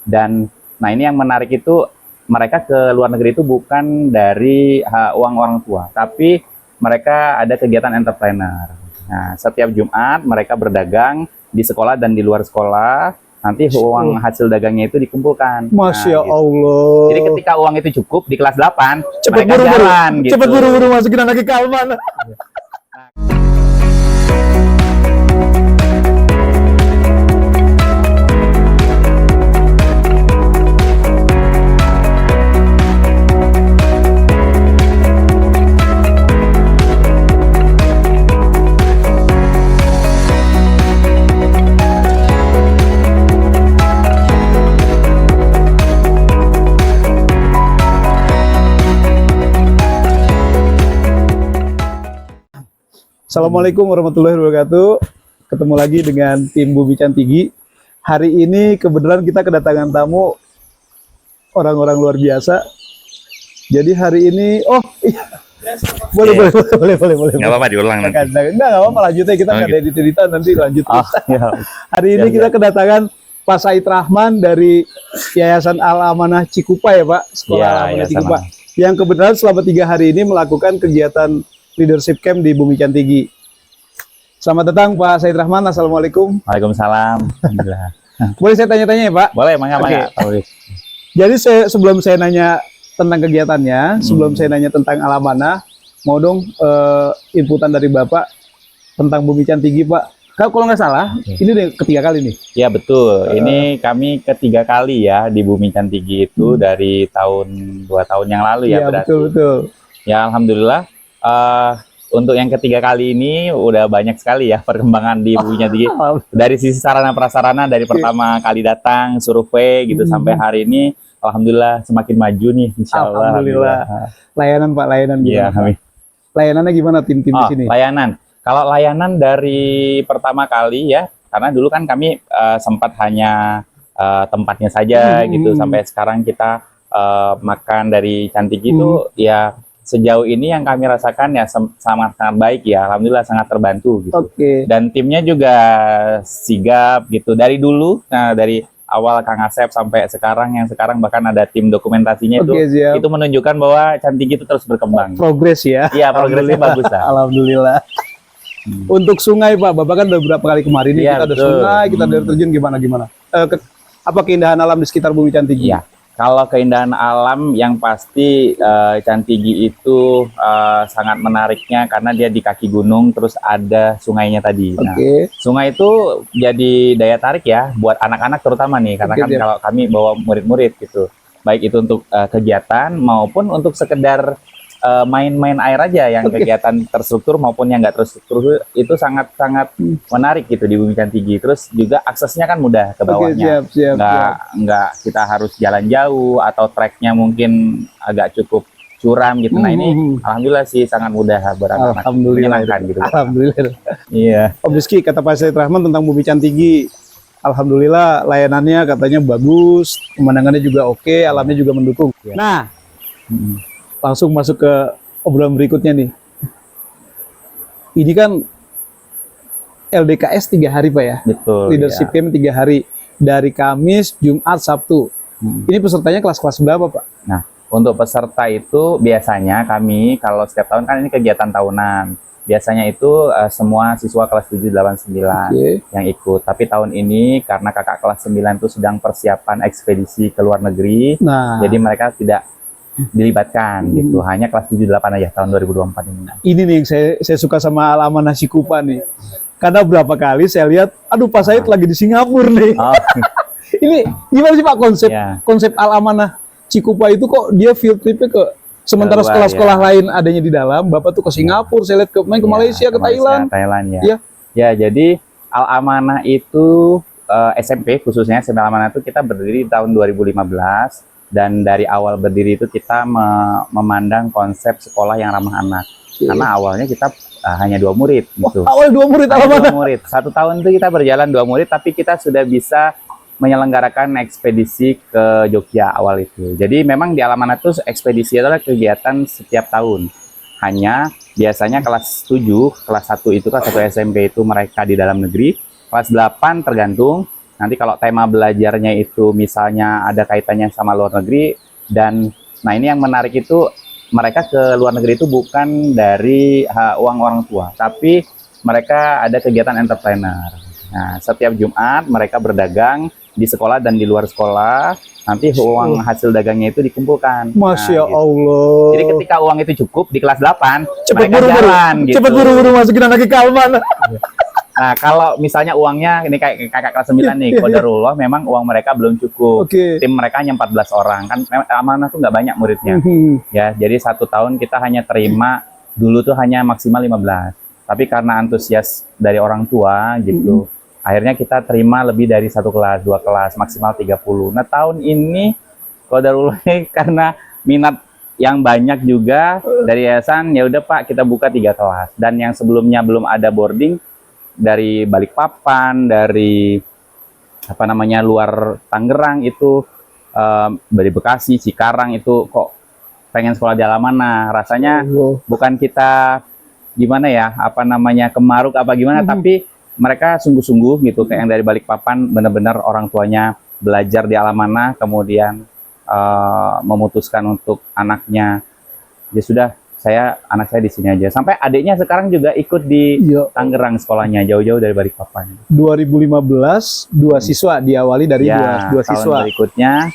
Dan nah ini yang menarik itu mereka ke luar negeri itu bukan dari uang orang tua, tapi mereka ada kegiatan entrepreneur. Nah, setiap Jumat mereka berdagang di sekolah dan di luar sekolah. Nanti uang hasil dagangnya itu dikumpulkan. Masya Gitu. Allah. Jadi ketika uang itu cukup di kelas 8, Cepet mereka buru-buru, jalan gitu. cepet buru-buru masukin anak ke Kalman. Assalamualaikum warahmatullahi wabarakatuh. Ketemu lagi dengan tim Bumi Cantigi. Hari ini kebetulan kita kedatangan tamu orang-orang luar biasa. Jadi hari ini, oh iya, boleh. Nggak apa-apa diulang nanti. Enggak apa-apa, lanjut aja, kita nggak ada di cerita, nanti lanjut. Hari ini kita kedatangan Pak Said Rahman dari Yayasan Al-Amanah Cikupa ya Pak, Sekolah Al-Amanah Cikupa, yang kebetulan selama 3 hari ini melakukan kegiatan leadership camp di Bumi Cantigi. Selamat datang Pak Said Rahman. Assalamualaikum. Waalaikumsalam. Boleh saya tanya-tanya ya Pak? Boleh, mangga. Jadi sebelum saya nanya tentang kegiatannya, sebelum saya nanya tentang Al-Amanah, mau dong inputan dari Bapak tentang Bumi Cantigi Pak. Kalau nggak salah, ini udah ketiga kali nih. Ya betul, ini kami ketiga kali ya di Bumi Cantigi itu dari 2 tahun yang lalu ya berarti. Betul. Ya alhamdulillah. Untuk yang ketiga kali ini udah banyak sekali ya perkembangan di Bumi Cantigi. Dari sisi sarana prasarana, dari pertama kali datang survei gitu sampai hari ini, alhamdulillah semakin maju nih, insya Allah. Alhamdulillah. Layanan Pak, layanan gimana? Pak? Layanannya gimana tim-tim di sini? Layanan. Kalau layanan dari pertama kali ya, karena dulu kan kami sempat hanya tempatnya saja gitu, sampai sekarang kita makan dari Cantigi itu ya. Sejauh ini yang kami rasakan ya sangat baik ya, alhamdulillah sangat terbantu gitu. Dan timnya juga sigap gitu dari dulu. Nah dari awal Kang Asep sampai sekarang, yang sekarang bahkan ada tim dokumentasinya itu menunjukkan bahwa Cantigi itu terus berkembang. Progres ya? Iya, progresnya bagus lah. Alhamdulillah. Untuk sungai Pak, Bapak kan udah beberapa kali kemarin kita ada sungai, kita ada terjun gimana? Apa keindahan alam di sekitar Bumi Cantigi? Iya. Kalau keindahan alam yang pasti Cantigi itu sangat menariknya karena dia di kaki gunung, terus ada sungainya tadi. Nah, sungai itu jadi daya tarik ya buat anak-anak terutama nih, karena kan kalau kami bawa murid-murid gitu, baik itu untuk kegiatan maupun untuk sekedar main-main air aja, yang kegiatan terstruktur maupun yang nggak terstruktur itu sangat-sangat menarik gitu di Bumi Cantigi. Terus juga aksesnya kan mudah ke bawahnya, nggak kita harus jalan jauh atau treknya mungkin agak cukup curam gitu. Nah ini alhamdulillah sih sangat mudah buat anak-anak, menyenangkan gitu. Alhamdulillah. Iya. Om Rizky, kata Pak Said Rahman tentang Bumi Cantigi, alhamdulillah layanannya katanya bagus, pemandangannya juga oke, alamnya juga mendukung. Nah, langsung masuk ke obrolan berikutnya nih. Ini kan LDKS 3 hari Pak ya? Betul. Leadership camp 3 hari. Dari Kamis, Jumat, Sabtu. Ini pesertanya kelas-kelas berapa Pak? Nah, untuk peserta itu biasanya kami, kalau setiap tahun kan ini kegiatan tahunan. Biasanya itu semua siswa kelas 7, 8, 9 yang ikut. Tapi tahun ini karena kakak kelas 9 itu sedang persiapan ekspedisi ke luar negeri. Jadi mereka tidak dilibatkan gitu, hanya kelas 7, 8 aja tahun 2024 ini. Ini nih yang saya suka sama Al-Amanah Cikupa nih, karena berapa kali saya lihat, aduh Pak Said lagi di Singapura nih. Ini gimana sih Pak konsep Al-Amanah Cikupa itu, kok dia field tripnya ke sementara sekolah-sekolah lain adanya di dalam, Bapak tuh ke Singapura, saya lihat main ke Malaysia, ke Thailand ya. Ya, jadi Al-Amanah itu SMP khususnya, SMP Al-Amanah itu kita berdiri di tahun 2015. Dan dari awal berdiri itu kita memandang konsep sekolah yang ramah anak. Karena awalnya kita hanya 2 murid gitu. Awal 2 murid, hanya 2 murid. 1 tahun itu kita berjalan 2 murid, tapi kita sudah bisa menyelenggarakan ekspedisi ke Jogja awal itu. Jadi memang di Al-Amanah itu ekspedisi adalah kegiatan setiap tahun. Hanya biasanya kelas 7, kelas 1 itu, kelas 1 SMP itu mereka di dalam negeri. Kelas 8 tergantung. nanti kalau tema belajarnya itu misalnya ada kaitannya sama luar negeri, dan nah ini yang menarik itu mereka ke luar negeri itu bukan dari uang orang tua, tapi mereka ada kegiatan entrepreneur. Nah, setiap Jumat mereka berdagang di sekolah dan di luar sekolah, nanti uang hasil dagangnya itu dikumpulkan. Masya gitu. Allah. Jadi ketika uang itu cukup di kelas 8, cepet mereka jalan gitu. Cepet buru-buru masukin anak ke Kalman. Nah, kalau misalnya uangnya, ini kayak kakak kelas 9 nih, qadarullah memang uang mereka belum cukup. Tim mereka hanya 14 orang, kan amanah tuh nggak banyak muridnya. Ya, jadi 1 tahun kita hanya terima, dulu tuh hanya maksimal 15. Tapi karena antusias dari orang tua gitu, akhirnya kita terima lebih dari 1 kelas, 2 kelas, maksimal 30. Nah, tahun ini qadarullah karena minat yang banyak juga dari yayasan, ya udah Pak, kita buka 3 kelas. Dan yang sebelumnya belum ada boarding, dari Balikpapan, dari apa namanya luar Tangerang itu, dari Bekasi, Cikarang itu kok pengen sekolah di Alamana. Rasanya bukan kita gimana ya, apa namanya kemaruk apa gimana, tapi mereka sungguh-sungguh gitu. Kayak yang dari Balikpapan benar-benar orang tuanya belajar di Alamana, kemudian memutuskan untuk anaknya, ya sudah, anak saya di sini aja. Sampai adiknya sekarang juga ikut di Tangerang sekolahnya, jauh-jauh dari Balikpapan. 2015 2 siswa, diawali dari dua siswa. Tahun berikutnya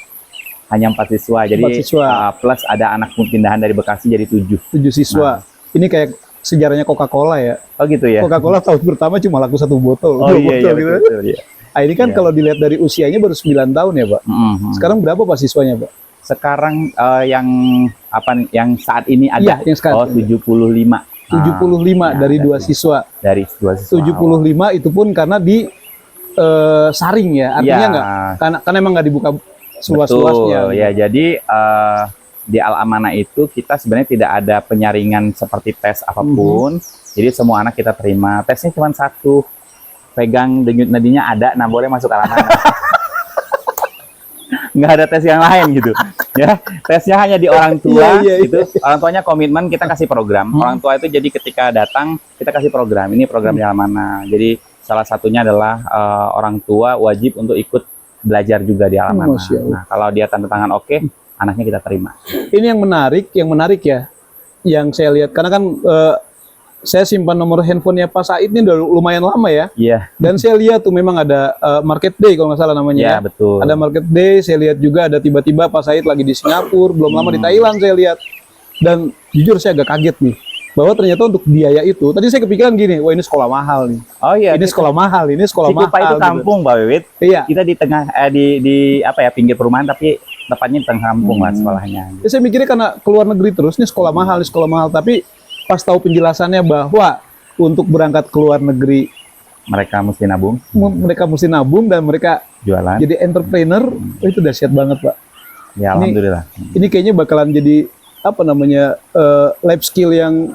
hanya 4 siswa. Jadi 4 siswa. Plus ada anak pindahan dari Bekasi jadi 7 siswa. Nah. Ini kayak sejarahnya Coca-Cola ya. Oh gitu ya. Coca-Cola tahun pertama cuma laku 1 botol. Oh iya, gitu. betul, iya. Nah, ini kan kalau dilihat dari usianya baru 9 tahun ya, Pak. Sekarang berapa Pak siswanya, Pak? Sekarang yang saat ini ada 75. 75 dari 2 siswa. Dari 2 siswa. 75 itu pun karena di saring ya. Artinya enggak karena emang nggak dibuka seluas-luasnya. Ya, jadi di Al-Amanah itu kita sebenarnya tidak ada penyaringan seperti tes apapun. Jadi semua anak kita terima. Tesnya cuma 1. Pegang denyut nadinya ada, nah boleh masuk Al-Amanah. Nggak ada tes yang lain gitu ya, tesnya hanya di orang tua gitu. Orang tuanya komitmen, kita kasih program. Orang tua itu jadi ketika datang kita kasih program, ini program di Alamana. Jadi salah satunya adalah orang tua wajib untuk ikut belajar juga di Alamana. Nah, kalau dia tanda tangan oke, anaknya kita terima. Ini yang menarik ya, yang saya lihat karena kan saya simpan nomor handphonenya Pak Said ini udah lumayan lama ya. Iya. Dan saya lihat tuh memang ada Market Day kalau nggak salah namanya. Iya, betul. Ada Market Day, saya lihat juga ada tiba-tiba Pak Said lagi di Singapura, belum lama di Thailand saya lihat. Dan jujur saya agak kaget nih, bahwa ternyata untuk biaya itu, tadi saya kepikiran gini, wah ini sekolah mahal nih. Oh iya. Ini sekolah mahal, ini sekolah mahal. Cikupa itu kampung, Mbak Wiwit. Iya. Kita di tengah, di apa ya, pinggir perumahan, tapi tepatnya di tengah kampung lah sekolahnya. Ya, saya mikirnya karena keluar negeri terus, ini sekolah mahal, tapi pas tahu penjelasannya bahwa untuk berangkat ke luar negeri mereka mesti nabung, dan mereka jualan, jadi entrepreneur, itu dahsyat banget Pak. Ya alhamdulillah. Ini kayaknya bakalan jadi apa namanya life skill yang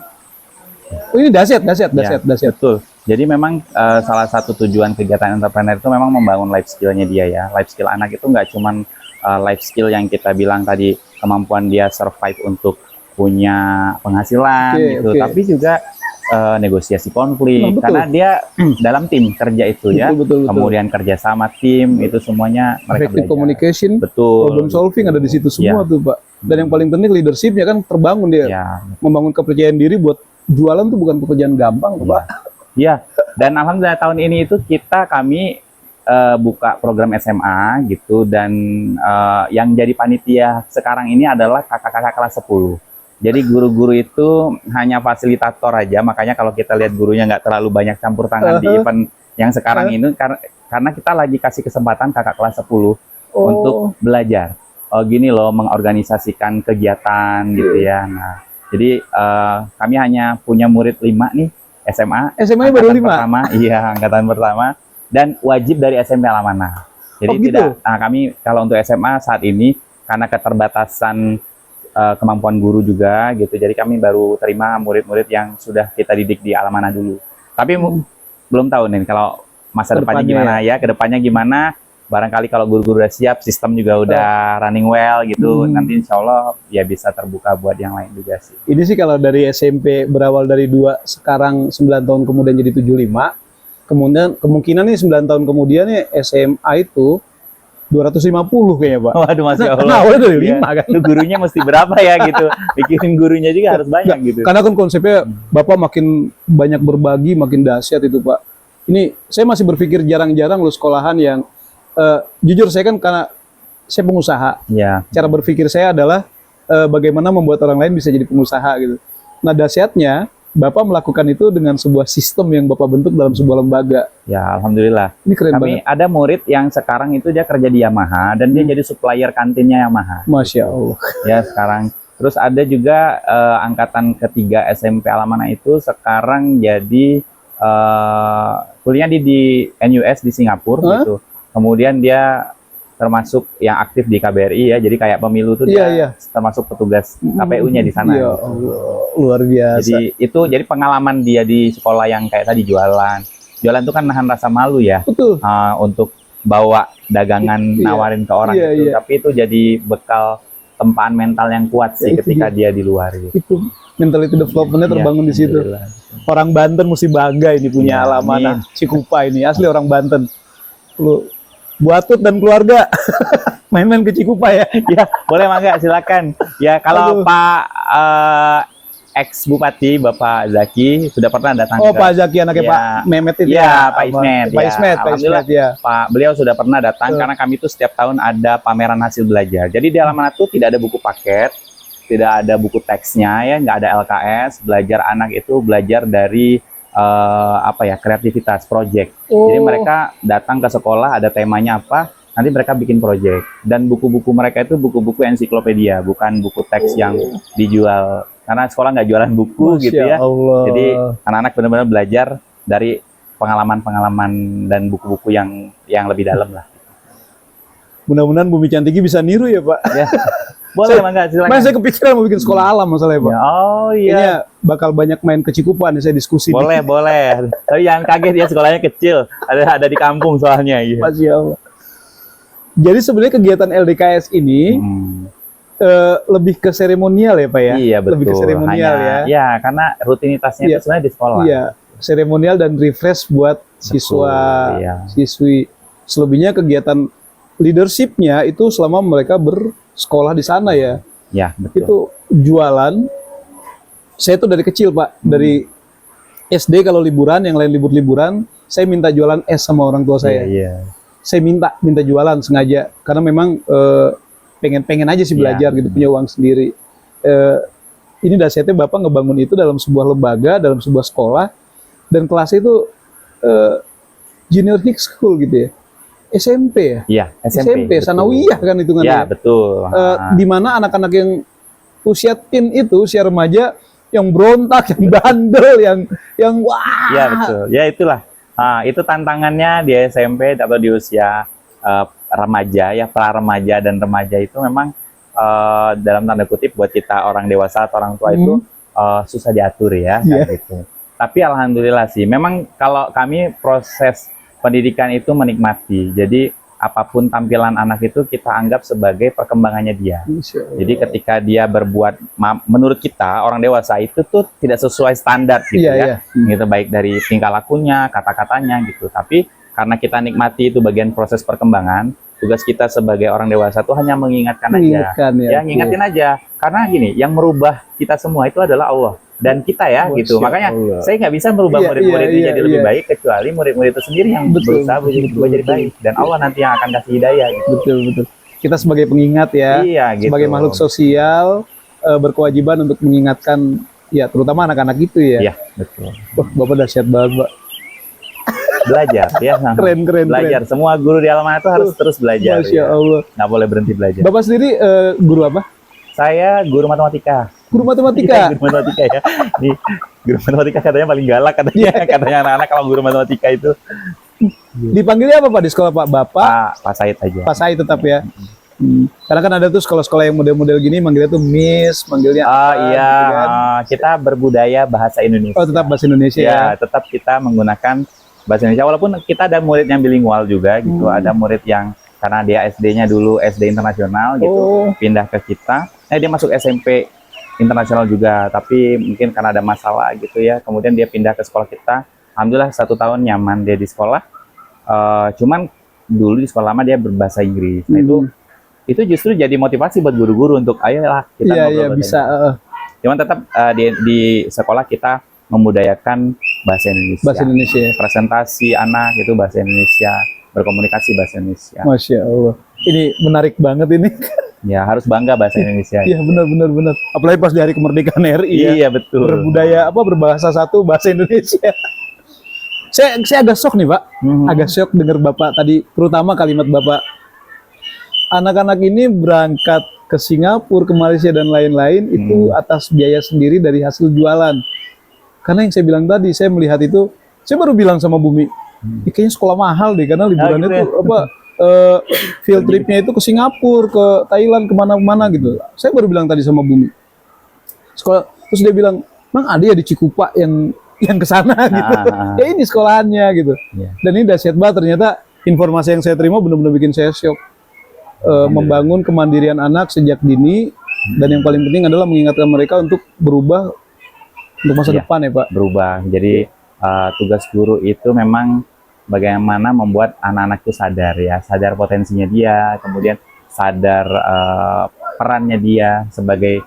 ini dahsyat. Betul. Jadi memang salah satu tujuan kegiatan entrepreneur itu memang membangun life skillnya dia ya. Life skill anak itu nggak cuman life skill yang kita bilang tadi, kemampuan dia survive untuk punya penghasilan tapi juga negosiasi konflik, karena dia dalam tim kerja itu betul. Kemudian kerja sama tim itu semuanya mereka belajar. Communication, problem solving ada di situ semua tuh Pak. Dan yang paling penting leadershipnya kan terbangun dia, membangun kepercayaan diri buat jualan tuh bukan pekerjaan gampang tuh Pak. Iya. Dan alhamdulillah tahun ini itu kami buka program SMA gitu, dan yang jadi panitia sekarang ini adalah kakak-kakak kelas 10. Jadi guru-guru itu hanya fasilitator aja, makanya kalau kita lihat gurunya nggak terlalu banyak campur tangan di event yang sekarang ini, karena kita lagi kasih kesempatan kakak kelas 10 untuk belajar. Oh gini loh, mengorganisasikan kegiatan gitu ya. Nah, jadi kami hanya punya murid 5 nih, SMA. SMA baru 5? Iya, angkatan pertama. Dan wajib dari SMP Alamana. Jadi kami kalau untuk SMA saat ini, karena keterbatasan kemampuan guru juga gitu, jadi kami baru terima murid-murid yang sudah kita didik di Alamana dulu. Tapi belum tahu nih kalau masa depannya gimana ya, kedepannya gimana. Barangkali kalau guru-guru udah siap, sistem juga udah running well gitu, nanti insya Allah ya bisa terbuka buat yang lain juga sih. Ini sih kalau dari SMP berawal dari 2, sekarang 9 tahun kemudian jadi 75, Kemudian kemungkinan nih 9 tahun kemudian nih SMA itu 250 kayaknya Pak. Waduh, Masya Allah. Nah, awalnya dari 5 kan. Itu gurunya mesti berapa ya gitu. Bikin gurunya juga harus banyak gitu. Karena kan konsepnya Bapak makin banyak berbagi, makin dahsyat itu Pak. Ini saya masih berpikir jarang-jarang loh sekolahan yang jujur saya kan karena saya pengusaha. Ya. Cara berpikir saya adalah bagaimana membuat orang lain bisa jadi pengusaha gitu. Nah, dahsyatnya Bapak melakukan itu dengan sebuah sistem yang Bapak bentuk dalam sebuah lembaga. Ya, alhamdulillah. Ini keren Kami banget. ada murid yang sekarang itu dia kerja di Yamaha dan dia jadi supplier kantinnya Yamaha. Masya Allah. Ya, sekarang. Terus ada juga angkatan ketiga SMP Alamana itu sekarang jadi kuliah di NUS di Singapura gitu. Kemudian dia termasuk yang aktif di KBRI ya, jadi kayak pemilu tuh dia termasuk petugas KPU-nya di sana. Ya Allah, luar biasa. Jadi itu jadi pengalaman dia di sekolah yang kayak tadi jualan itu kan nahan rasa malu ya. Betul. Untuk bawa dagangan nawarin ke orang gitu. Tapi itu jadi bekal tempaan mental yang kuat sih ketika dia di luar gitu. Itu mentality development-nya terbangun di situ. Orang Banten mesti bangga ini punya Alamana Cikupa ini, asli orang Banten. Lu Buatut dan keluarga main-main ke Cikupa ya. Ya, boleh Mangga, silakan. Ya, kalau Pak ex Bupati Bapak Zaki sudah pernah datang ke Pak Zaki anaknya Pak Mehmet itu ya, Pak Ismet. Pak Ismet, ya. Pak beliau sudah pernah datang karena kami itu setiap tahun ada pameran hasil belajar. Jadi di Alamana itu tidak ada buku paket, tidak ada buku teksnya ya, nggak ada LKS. Belajar anak itu belajar dari kreativitas project. Jadi mereka datang ke sekolah, ada temanya apa, nanti mereka bikin project. Dan buku-buku mereka itu buku-buku ensiklopedia, bukan buku teks yang dijual. Karena sekolah nggak jualan buku gitu ya. Allah. Jadi anak-anak benar-benar belajar dari pengalaman-pengalaman dan buku-buku yang lebih dalam lah. Mudah-mudahan Bumi Cantigi bisa niru ya Pak. Ya. Boleh Mangga, silakan. Saya kepikiran mau bikin sekolah alam masalahnya Pak. Ya, oh iya. Kayaknya bakal banyak main ke Cikupa nih saya diskusi. Boleh, boleh. Tapi jangan kaget ya, sekolahnya kecil. Ada di kampung soalnya. Iya. Masya Allah. Jadi sebenarnya kegiatan LDKS ini lebih ke seremonial ya Pak ya? Iya, betul. Lebih ke seremonial ya? Iya, karena rutinitasnya itu sebenarnya di sekolah. Iya, seremonial dan refresh buat siswa, siswi. Selebihnya kegiatan leadership-nya itu selama mereka bersekolah di sana ya. Ya, betul. Itu jualan. Saya tuh dari kecil Pak, dari SD kalau liburan, yang lain libur-liburan, saya minta jualan es sama orang tua saya. Iya. Saya minta jualan sengaja karena memang pengen aja sih belajar gitu, punya uang sendiri. Ini dahsyatnya Bapak ngebangun itu dalam sebuah lembaga, dalam sebuah sekolah, dan kelasnya itu junior high school gitu ya. SMP ya? Iya, SMP Sanawiyah kan itu kan ya? Iya, betul. Di mana anak-anak yang usia teen itu, usia remaja yang berontak, yang bandel, yang wah. Iya, betul. Ya itulah. Itu tantangannya di SMP atau di usia remaja ya, pra remaja dan remaja itu memang dalam tanda kutip buat kita orang dewasa atau orang tua itu susah diatur ya, kayak gitu. Tapi alhamdulillah sih, memang kalau kami proses pendidikan itu menikmati. Jadi apapun tampilan anak itu kita anggap sebagai perkembangannya dia. Jadi ketika dia berbuat menurut kita orang dewasa itu tuh tidak sesuai standar gitu gitu, baik dari tingkah lakunya, kata-katanya gitu. Tapi karena kita nikmati itu bagian proses perkembangan, tugas kita sebagai orang dewasa tuh hanya mengingatkan aja. Ngingetin aja. Karena gini, yang merubah kita semua itu adalah Allah dan kita ya gitu. Makanya saya nggak bisa merubah murid-murid itu jadi lebih baik kecuali murid-murid itu sendiri yang berusaha berubah jadi baik, dan Allah nanti yang akan kasih hidayah gitu. Betul. Kita sebagai pengingat ya, gitu. Sebagai makhluk sosial berkewajiban untuk mengingatkan ya, terutama anak-anak itu ya. Iya, betul. Wah, Bapak dahsyat banget, Pak. Belajar ya. Keren. Belajar. Semua guru di Alamana itu harus terus belajar. Masya Allah. Nggak boleh berhenti belajar. Bapak sendiri guru apa? Saya guru matematika. Guru matematika. Guru matematika ya. Ini guru matematika katanya paling galak katanya. Katanya anak-anak kalau guru matematika itu. Dipanggilnya apa Pak di sekolah Pak? Bapak? Pak Said aja. Pak Said tetap ya. Karena kan ada tuh sekolah-sekolah yang model-model gini manggilnya tuh Miss, manggilnya iya, gitu kan. Kita berbudaya bahasa Indonesia. Oh, tetap bahasa Indonesia ya. Tetap kita menggunakan bahasa Indonesia, walaupun kita ada murid yang bilingual juga gitu. Ada murid yang karena dia SD-nya dulu SD internasional gitu, pindah ke kita. Nah, dia masuk SMP internasional juga, tapi mungkin karena ada masalah gitu ya, kemudian dia pindah ke sekolah kita. alhamdulillah 1 tahun nyaman dia di sekolah. Cuman dulu di sekolah lama dia berbahasa Inggris. Nah itu justru jadi motivasi buat guru-guru untuk ayolah kita ngobrol bisa. Cuman tetap di sekolah kita membudayakan bahasa Indonesia. Bahasa Indonesia. Presentasi anak itu bahasa Indonesia, berkomunikasi bahasa Indonesia. Masya Allah. Ini menarik banget ini. Ya harus bangga bahasa Indonesia. Iya benar. Apalagi pas di hari kemerdekaan RI. Iya betul. Berbudaya berbahasa satu bahasa Indonesia. Saya agak shock nih Pak. Agak shock dengar Bapak tadi, terutama kalimat Bapak. Anak-anak ini berangkat ke Singapura, ke Malaysia dan lain-lain itu atas biaya sendiri dari hasil jualan. Karena yang saya bilang tadi, saya melihat itu, saya baru bilang sama Bumi, kayaknya sekolah mahal deh, karena liburannya itu field tripnya itu ke Singapura, ke Thailand, kemana-mana gitu. Saya baru bilang tadi sama Bumi, sekolah, terus dia bilang, Mang ada ya di Cikupa yang ke sana gitu. Ya ini sekolahannya gitu. Dan ini dahsyat banget, ternyata informasi yang saya terima benar-benar bikin saya shock. Membangun kemandirian anak sejak dini, dan yang paling penting adalah mengingatkan mereka untuk berubah untuk masa depan ya Pak. Berubah. Jadi tugas guru itu memang bagaimana membuat anak-anak itu sadar ya, sadar potensinya dia, kemudian sadar perannya dia sebagai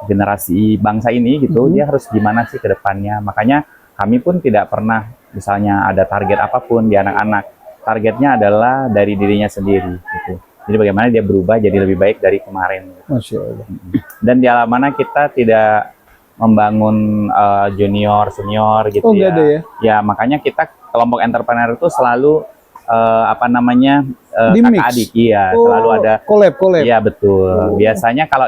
generasi bangsa ini gitu. Dia harus gimana sih ke depannya. Makanya kami pun tidak pernah misalnya ada target apapun di anak-anak. Targetnya adalah dari dirinya sendiri gitu. Jadi bagaimana dia berubah jadi lebih baik dari kemarin. Masya Allah. Dan di Alamana kita tidak membangun junior, senior gitu ya. Ada ya? Ya makanya kita kelompok entrepreneur itu selalu kakak adik. Iya, selalu ada collab. Iya betul. Biasanya kalau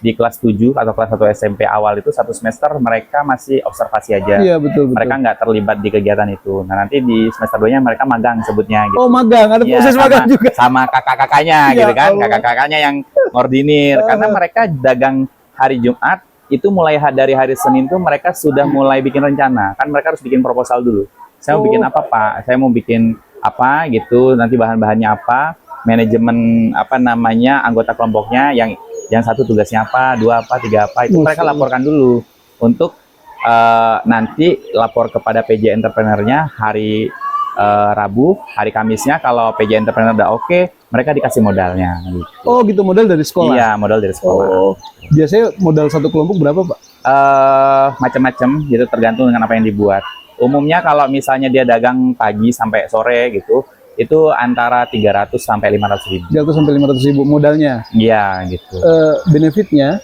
di kelas 7 atau kelas 1 SMP awal itu 1 semester mereka masih observasi aja. Iya betul. Mereka nggak terlibat di kegiatan itu. Nah nanti di semester 2-nya mereka magang sebutnya gitu. Oh magang, ada proses magang juga. Sama kakak-kakaknya gitu kan, kakak-kakaknya yang ngordinir. Karena mereka dagang hari Jumat, itu mulai dari hari Senin tuh mereka sudah mulai bikin rencana. Kan mereka harus bikin proposal dulu. Saya mau bikin apa Pak? Saya mau bikin apa gitu, nanti bahan-bahannya apa, manajemen anggota kelompoknya, yang satu tugasnya apa, 2 apa, 3 apa, itu mereka laporkan dulu untuk nanti lapor kepada PJ Entrepreneur-nya hari Rabu, hari Kamisnya kalau PJ Entrepreneur udah oke, mereka dikasih modalnya. Gitu. Oh gitu, modal dari sekolah? Iya, modal dari sekolah. Biasanya modal satu kelompok berapa Pak? Macam-macam, gitu tergantung dengan apa yang dibuat. Umumnya kalau misalnya dia dagang pagi sampai sore gitu, itu antara 300 sampai 500 ribu. 300 sampai 500 ribu modalnya? Iya gitu. Benefitnya?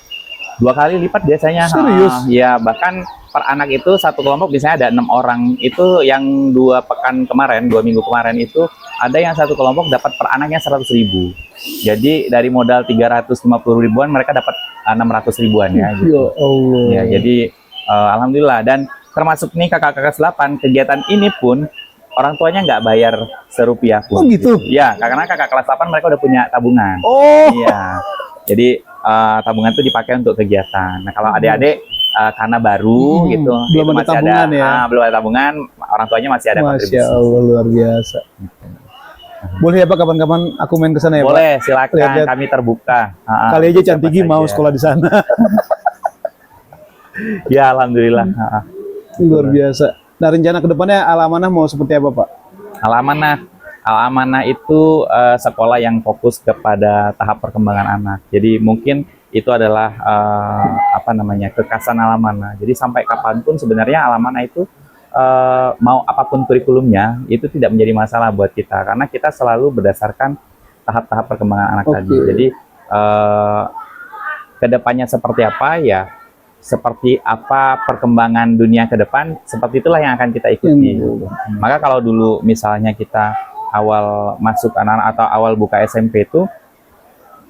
2 kali lipat biasanya. Serius? Ya bahkan per anak itu satu kelompok biasanya ada 6 orang. Itu yang 2 pekan kemarin, 2 minggu kemarin itu ada yang satu kelompok dapat per anaknya 100 ribu. Jadi dari modal 350 ribuan mereka dapat 600 ribuan ya. Gitu. Ya Allah. Ya jadi alhamdulillah, dan termasuk nih kakak-kakak 8 kegiatan ini pun orang tuanya nggak bayar serupiah pun. Oh gitu? Ya, karena kakak kelas 8 mereka udah punya tabungan. Oh. Iya. Jadi tabungan itu dipakai untuk kegiatan. Nah kalau adik-adik karena baru gitu, belum ada tabungan belum ada tabungan, orang tuanya masih ada kontribusi. Masya Allah, luar biasa. Boleh ya Pak kapan-kapan aku main ke sana ya Pak? Boleh, silakan. Kami terbuka. Kali aja Cantigi mau sekolah di sana. Ya alhamdulillah. Luar biasa. Nah rencana kedepannya Al-Amanah mau seperti apa Pak? Al-Amanah itu sekolah yang fokus kepada tahap perkembangan anak. Jadi mungkin itu adalah kekasan Al-Amanah. Jadi sampai kapanpun sebenarnya Al-Amanah itu mau apapun kurikulumnya itu tidak menjadi masalah buat kita, karena kita selalu berdasarkan tahap-tahap perkembangan anak tadi. Jadi kedepannya seperti apa ya? Seperti apa perkembangan dunia ke depan, seperti itulah yang akan kita ikuti. Maka kalau dulu misalnya kita awal masuk anak-anak atau awal buka SMP itu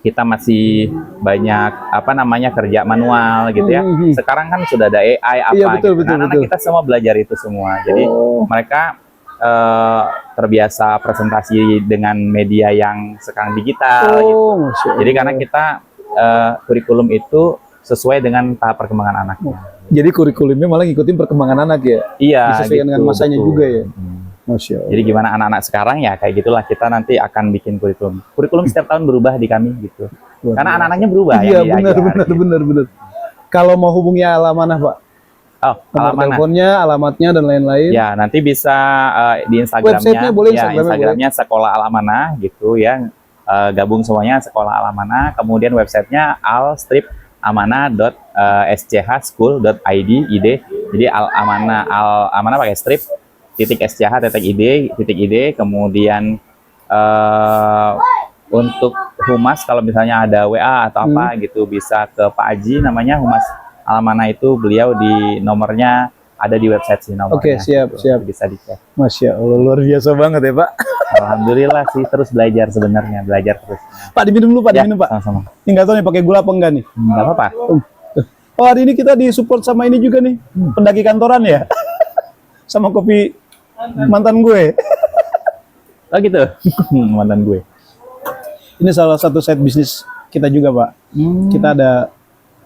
kita masih banyak kerja manual gitu ya. Sekarang kan sudah ada AI anak-anak kita semua belajar itu semua. Jadi mereka terbiasa presentasi dengan media yang sekarang digital gitu. Jadi karena kita kurikulum itu sesuai dengan tahap perkembangan anaknya. Jadi kurikulumnya malah ngikutin perkembangan anak ya? Iya. Disesuaikan dengan masanya juga ya? Masya Allah. Jadi gimana anak-anak sekarang ya kayak gitulah, kita nanti akan bikin kurikulum. Kurikulum setiap tahun berubah di kami gitu. Karena anak-anaknya berubah. Iya benar. Kalau mau hubungi Al-Amanah Pak, Oh, nomor teleponnya, alamatnya dan lain-lain. Ya, nanti bisa di Instagramnya. Websitenya boleh, ya, Instagramnya Sekolah Al-Amanah gitu ya. Gabung semuanya Sekolah Al-Amanah. Kemudian websitenya al-amanah.schschool.id. Jadi Al-Amanah, Al-Amanah pakai strip .sch.id. Kemudian untuk humas kalau misalnya ada WA atau apa gitu bisa ke Pak Aji, namanya Humas Al-Amanah itu, beliau di nomornya ada di website sih nomornya. Oke, siap, gitu. siap. Bisa dicek. Masya Allah, luar biasa banget ya Pak. Alhamdulillah sih, terus belajar sebenarnya, belajar terus. Pak, diminum dulu Pak, Ya, diminum Pak. sama-sama. Ini nggak tahu nih pakai gula apa enggak nih. Nggak apa-apa. Oh, hari ini kita disupport sama ini juga nih, pendaki kantoran ya. Sama kopi mantan gue. Oh gitu, mantan gue. Ini salah satu side bisnis kita juga Pak. Kita ada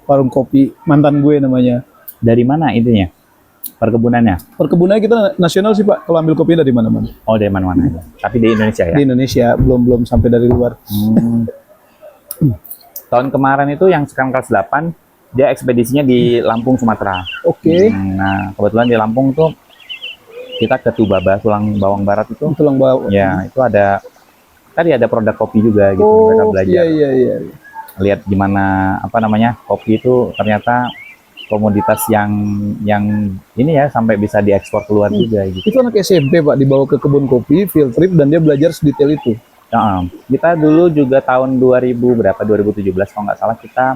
warung kopi mantan gue namanya. Dari mana itunya? Perkebunannya? Perkebunannya kita nasional sih Pak, kalau ambil kopi dari mana-mana. Oh, dari mana-mana. Tapi di Indonesia ya? Di Indonesia, belum sampai dari luar. Tahun kemarin itu yang sekarang kelas 8, dia ekspedisinya di Lampung, Sumatera. Oke. Nah, kebetulan di Lampung tuh kita ke Tubaba, Tulang Bawang Barat itu. Tulang bawang. Ya, itu ada produk kopi juga gitu. Mereka belajar. Iya. Lihat gimana kopi itu ternyata komoditas yang ini ya sampai bisa diekspor keluar juga gitu. Itu anak SMP Pak, dibawa ke kebun kopi, field trip, dan dia belajar sedetail itu. Kita dulu juga tahun 2017 kalau nggak salah kita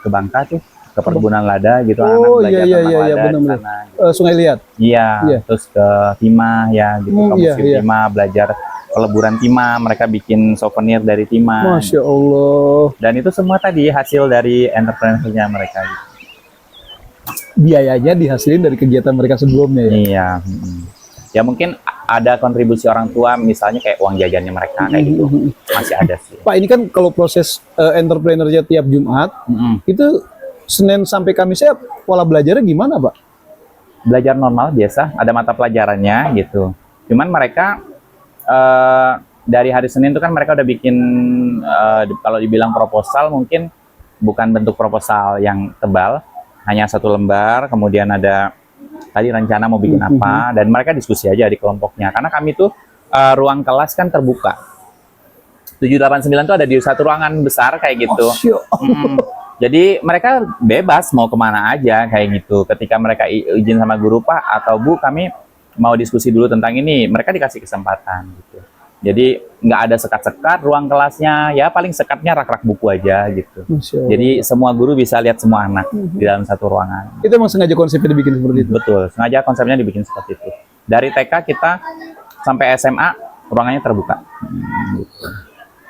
ke Bangka tuh, ke perkebunan lada gitu. Oh anak belajar iya tentang lada benar. di sana. Sungai Liat. Iya, terus ke Timah ya gitu, ke museum Timah, belajar peleburan timah, mereka bikin souvenir dari timah. Masya Allah. Dan itu semua tadi hasil dari entrepreneur-nya mereka. Biayanya dihasilin dari kegiatan mereka sebelumnya ya? Iya. Ya mungkin ada kontribusi orang tua, misalnya kayak uang jajannya mereka kayak gitu. Masih ada sih. Pak, ini kan kalau proses entrepreneurnya tiap Jumat, itu Senin sampai Kamisnya pola belajarnya gimana Pak? Belajar normal biasa, ada mata pelajarannya gitu. Cuman mereka dari hari Senin itu kan mereka udah bikin kalau dibilang proposal mungkin bukan bentuk proposal yang tebal, hanya satu lembar, kemudian ada tadi rencana mau bikin apa, dan mereka diskusi aja di kelompoknya. Karena kami tuh ruang kelas kan terbuka. 789 tuh ada di satu ruangan besar kayak gitu. Jadi mereka bebas mau kemana aja kayak gitu. Ketika mereka izin sama guru, Pak atau Bu, kami mau diskusi dulu tentang ini, mereka dikasih kesempatan gitu. Jadi nggak ada sekat-sekat ruang kelasnya, ya paling sekatnya rak-rak buku aja gitu. Jadi semua guru bisa lihat semua anak di dalam satu ruangan. Itu emang sengaja konsepnya dibikin seperti itu? Betul, sengaja konsepnya dibikin seperti itu. Dari TK kita sampai SMA ruangannya terbuka. Gitu.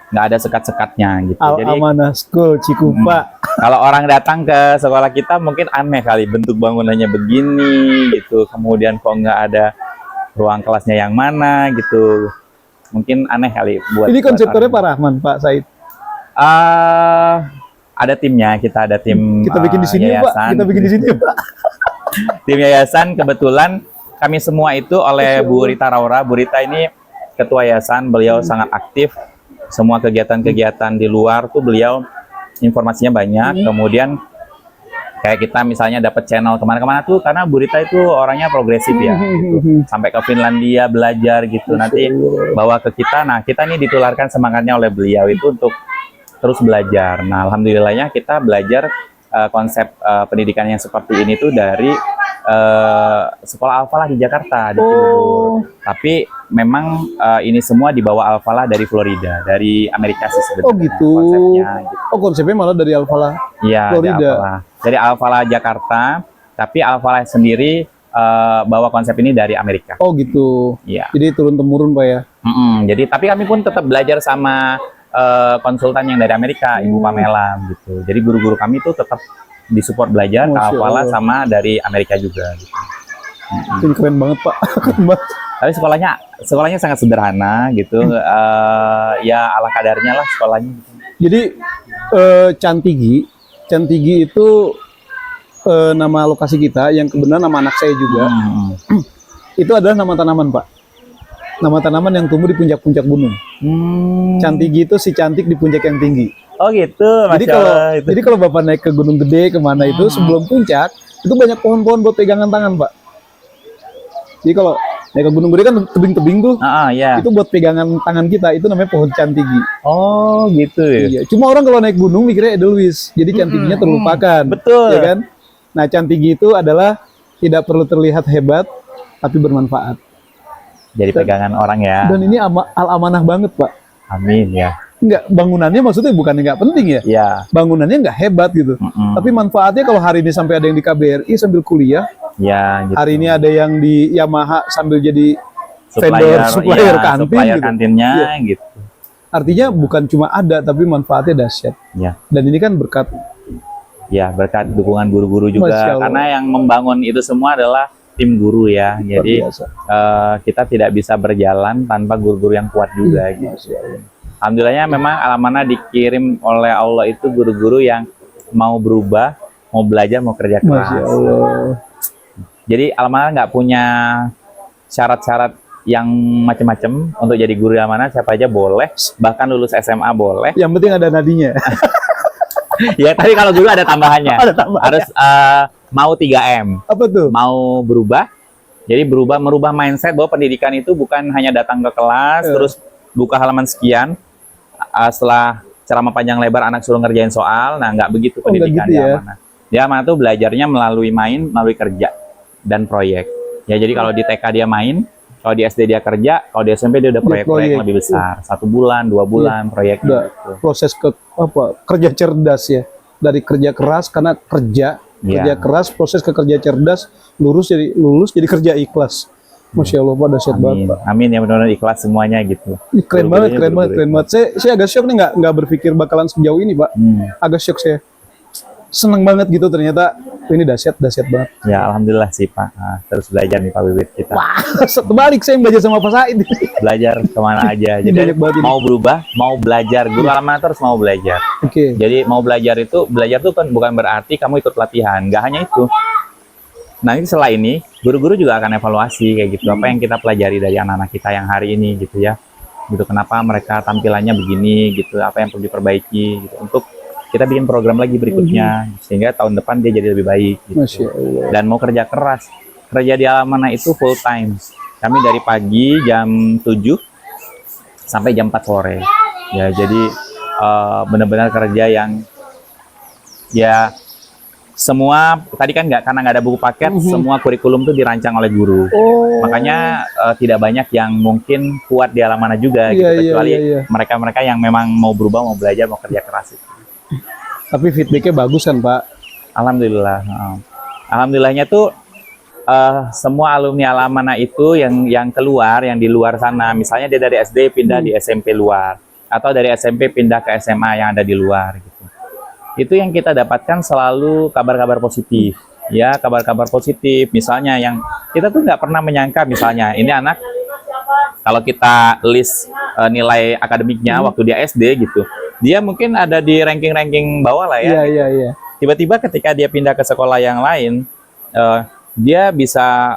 Nggak ada sekat-sekatnya gitu. Al-Amanah School Cikupa. Kalau orang datang ke sekolah kita mungkin aneh kali, bentuk bangunannya begini gitu, kemudian kok nggak ada ruang kelasnya yang mana gitu, mungkin aneh kali buat. Ini konseptornya Pak Rahman, Pak Said. Ada timnya, kita ada tim. Kita bikin di sini Pak, kita bikin di sini Pak. Tim yayasan, kebetulan kami semua itu oleh Bu Rita Raura. Bu Rita ini ketua yayasan, beliau sangat aktif. Semua kegiatan-kegiatan di luar tuh beliau informasinya banyak. Kemudian kayak kita misalnya dapat channel kemana-kemana tuh karena Bu Rita itu orangnya progresif ya gitu. Sampai ke Finlandia belajar gitu, nanti bawa ke kita. Nah kita nih ditularkan semangatnya oleh beliau itu untuk terus belajar. Nah alhamdulillahnya kita belajar konsep pendidikan yang seperti ini tuh dari Sekolah Al-Falah di Jakarta, di Cibubur. Tapi memang ini semua dibawa Al-Falah dari Florida, dari Amerika sih sebenarnya. Oh gitu. Konsepnya, gitu. Oh konsepnya malah dari Al-Falah. Iya, Florida. Dari Al-Falah Jakarta, tapi Al-Falah sendiri bawa konsep ini dari Amerika. Oh gitu. Iya. Jadi turun temurun Pak ya. Jadi tapi kami pun tetap belajar sama konsultan yang dari Amerika, Ibu Pamela gitu. Jadi guru-guru kami tuh tetap disupport belajar ke Al-Falah sama dari Amerika juga gitu. Ini keren banget Pak. Keren banget. Tapi sekolahnya sangat sederhana gitu. Ya ala kadarnya lah sekolahnya gitu. Jadi Cantigi itu nama lokasi kita, yang kebenaran nama anak saya juga. Itu adalah nama tanaman Pak. Nama tanaman yang tumbuh di puncak-puncak gunung. Cantigi itu si cantik di puncak yang tinggi. Oh gitu. Jadi kalau Bapak naik ke Gunung Gede kemana itu sebelum puncak itu banyak pohon-pohon buat pegangan tangan, Pak. Jadi kalau naik ke Gunung Gede kan tebing-tebing tuh, ya. Itu buat pegangan tangan kita, itu namanya pohon cantigi. Oh gitu ya. Iya. Cuma orang kalau naik gunung mikirnya Edelweiss, jadi cantiginya terlupakan. Betul. Ya kan? Nah, cantigi itu adalah tidak perlu terlihat hebat, tapi bermanfaat. Jadi pegangan orang ya. Dan ini al-amanah banget, Pak. Amin ya. Enggak, bangunannya maksudnya bukan nggak penting ya. Iya. Bangunannya nggak hebat gitu. Tapi manfaatnya kalau hari ini sampai ada yang di KBRI sambil kuliah. Ya, gitu. Hari ini ada yang di Yamaha sambil jadi supplier kantin supplier gitu. kantinnya gitu. Artinya bukan cuma ada tapi manfaatnya dahsyat. Ya. Dan ini kan berkat berkat dukungan guru-guru juga. Karena yang membangun itu semua adalah tim guru ya. Jadi kita tidak bisa berjalan tanpa guru-guru yang kuat juga gitu. Alhamdulillahnya memang Al-Amanah dikirim oleh Allah itu guru-guru yang mau berubah, mau belajar, mau kerja keras. Masya Allah. Jadi Al-Amanah nggak punya syarat-syarat yang macam-macam untuk jadi guru Al-Amanah. Siapa aja boleh, bahkan lulus SMA boleh. Yang penting ada nadinya. Ya, tapi kalau guru ada tambahannya. Ada tambahannya. Harus mau 3M. Apa tuh? Mau berubah. Jadi merubah mindset bahwa pendidikan itu bukan hanya datang ke kelas, terus buka halaman sekian, setelah ceramah panjang lebar anak suruh ngerjain soal. Nah, nggak begitu pendidikan gitu di Al-Amanah. Di Al-Amanah tuh belajarnya melalui main, melalui kerja dan proyek. Ya, jadi kalau di TK dia main, kalau di SD dia kerja, kalau di SMP dia udah proyek-proyek lebih besar. 1 bulan, 2 bulan proyek. Gitu. Proses kerja cerdas ya. Dari kerja keras karena kerja keras, proses ke kerja cerdas, lulus jadi kerja ikhlas. Masya Allah, Pak, dahsyat banget, Pak. Amin ya, benar-benar ikhlas semuanya gitu. Keren banget. Saya agak shock nih, nggak berpikir bakalan sejauh ini, Pak. Agak shock saya. Seneng banget gitu, ternyata ini dahsyat banget. Ya, alhamdulillah sih, Pak. Nah, terus belajar nih Pak Bibit kita. Wah, terbalik saya yang belajar sama Pak Said. Belajar kemana aja. Jadi mau berubah, mau belajar. Guru Al-Amanah terus mau belajar. Jadi mau belajar tuh kan bukan berarti kamu ikut latihan. Nggak hanya itu. Nanti setelah ini, guru-guru juga akan evaluasi kayak gitu. Apa yang kita pelajari dari anak-anak kita yang hari ini gitu ya. Gitu, kenapa mereka tampilannya begini gitu. Apa yang perlu diperbaiki gitu. Untuk kita bikin program lagi berikutnya. Sehingga tahun depan dia jadi lebih baik gitu. Masya Allah. Dan mau kerja keras. Kerja di Al-Amanah itu full time. Kami dari pagi jam 7 sampai jam 4 sore. Ya, jadi benar-benar kerja yang ya semua tadi kan karena nggak ada buku paket, semua kurikulum tuh dirancang oleh guru. Makanya tidak banyak yang mungkin kuat di Al-Amanah juga gitu, kecuali mereka-mereka yang memang mau berubah, mau belajar, mau kerja keras. Tapi feedbacknya bagus kan, Pak? Alhamdulillah. Alhamdulillahnya tuh semua alumni Al-Amanah itu yang keluar, yang di luar sana, misalnya dia dari SD pindah di SMP luar, atau dari SMP pindah ke SMA yang ada di luar gitu. Itu yang kita dapatkan selalu kabar-kabar positif, ya, kabar-kabar positif. Misalnya yang kita tuh nggak pernah menyangka, misalnya ini anak kalau kita list nilai akademiknya waktu dia SD gitu, dia mungkin ada di ranking-ranking bawah lah ya. Iya. Tiba-tiba ketika dia pindah ke sekolah yang lain, dia bisa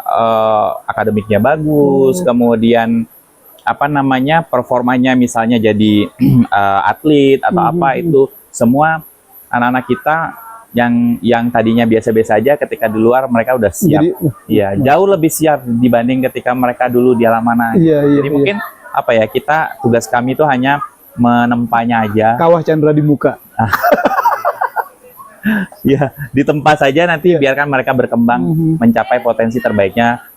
akademiknya bagus, kemudian apa namanya performanya misalnya jadi atlet atau apa itu semua. Anak-anak kita yang tadinya biasa-biasa aja ketika di luar mereka udah siap. Iya, jauh lebih siap dibanding ketika mereka dulu di Al-Amanah. Jadi mungkin apa ya, kita tugas kami itu hanya menempanya aja. Kawah Chandra di muka. Ya, ditempa saja nanti biarkan mereka berkembang mencapai potensi terbaiknya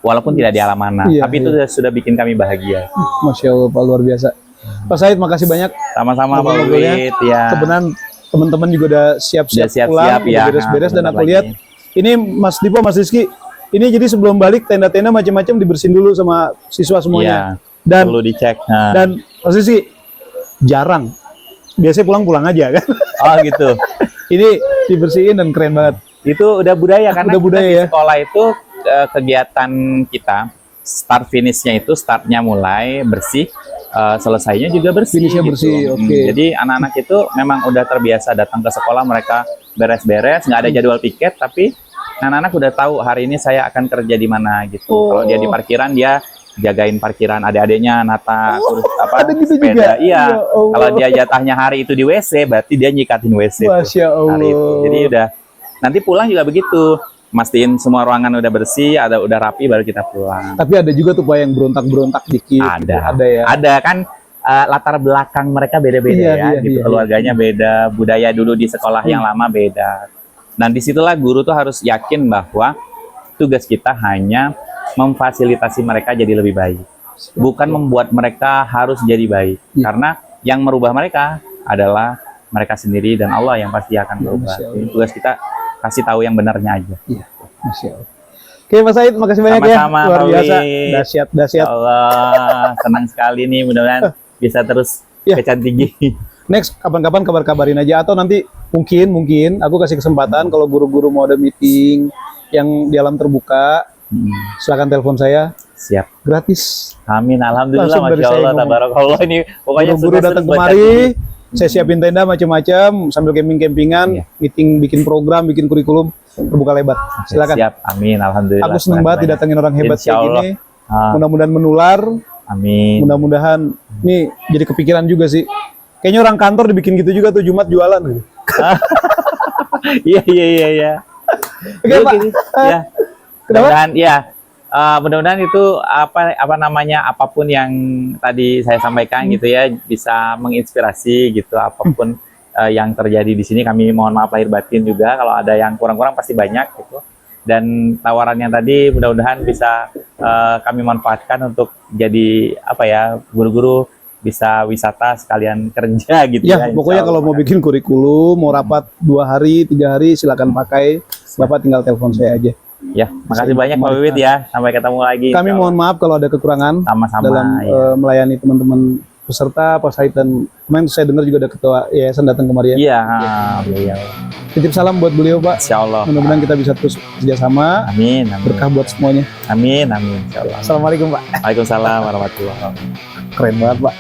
walaupun tidak di Al-Amanah. Tapi itu sudah bikin kami bahagia. Masya Allah, Pak, luar biasa. Pak Said, makasih banyak. Sama-sama Pak Bibit ya. Kebenaran teman-teman juga udah siap-siap pulang, ya, beres-beres, dan aku lihat ini Mas Dipo, Mas Rizky, ini jadi sebelum balik tenda-tenda macam-macam dibersihin dulu sama siswa semuanya. Dan perlu dicek. Dan Mas Rizky jarang, biasanya pulang-pulang aja kan? Oh gitu. Ini dibersihin dan keren banget. Itu udah budaya karena budaya, di sekolah itu kegiatan kita start finishnya itu startnya mulai bersih. Selesainya juga bersih. Finishnya bersih, Jadi anak-anak itu memang udah terbiasa datang ke sekolah, mereka beres-beres, nggak ada jadwal piket, tapi anak-anak udah tahu hari ini saya akan kerja di mana gitu. Kalau dia di parkiran, dia jagain parkiran, adik-adiknya nata ada gitu sepeda. Juga? Iya. Kalau dia jatahnya hari itu di WC, berarti dia nyikatin WC. Masya Allah. Hari itu. Jadi udah Nanti pulang juga begitu. Mastiin semua ruangan udah bersih, udah rapi, baru kita pulang. Tapi ada juga tuh Pak yang berontak-berontak dikit. Ada ya. Ada kan, latar belakang mereka beda-beda ya, gitu. Keluarganya beda, budaya dulu di sekolah yang lama beda. Dan disitulah guru tuh harus yakin bahwa tugas kita hanya memfasilitasi mereka jadi lebih baik, bukan membuat mereka harus jadi baik. Karena yang merubah mereka adalah mereka sendiri dan Allah yang pasti akan berubah. Tugas kita kasih tahu yang benarnya aja. Iya, Masya Allah. Oke Mas Said, makasih banyak ya. Luar biasa, dahsyat. Allah, senang sekali nih, mudah-mudahan bisa terus kecan tinggi. Next, kapan-kapan kabar-kabarin aja, atau nanti mungkin aku kasih kesempatan kalau guru-guru mau ada meeting yang di alam terbuka, silakan telepon saya. Siap. Gratis. Amin, alhamdulillah, Masya Allah, tabarakallah. Ini pokoknya guru datang kemari, saya siapin tenda macam-macam sambil camping-campingan, meeting, bikin program, bikin kurikulum, terbuka lebar. Silakan. Siap, amin, alhamdulillah. Aku seneng banget didatengin orang hebat kayak gini. Mudah-mudahan menular. Amin. Mudah-mudahan nih jadi kepikiran juga sih. Kayaknya orang kantor dibikin gitu juga tuh, Jumat jualan gitu. Iya. Oke, Pak. Ya. Mudah-mudahan mudah-mudahan itu apa namanya, apapun yang tadi saya sampaikan gitu ya, bisa menginspirasi gitu. Apapun yang terjadi di sini, kami mohon maaf lahir batin juga kalau ada yang kurang-kurang, pasti banyak gitu. Dan tawarannya tadi mudah-mudahan bisa kami manfaatkan untuk jadi guru-guru bisa wisata sekalian kerja gitu ya. Pokoknya kalau mau bikin kurikulum, mau rapat 2 hari, 3 hari, silakan pakai. Bapak tinggal telepon saya aja. Ya, makasih banyak Pak Wiwit ya. Sampai ketemu lagi. Kami mohon maaf kalau ada kekurangan dalam melayani teman-teman peserta, Pak Said, dan kemarin saya dengar juga ada ketua yayasan datang kemari ya. Iya. Titip salam buat beliau Pak. Insya Allah. Mudah-mudahan kita bisa terus kerjasama. Amin. Berkah buat semuanya. Amin. Insya Allah. Assalamualaikum Pak. Waalaikumsalam warahmatullahi wabarakatuh. Keren banget Pak.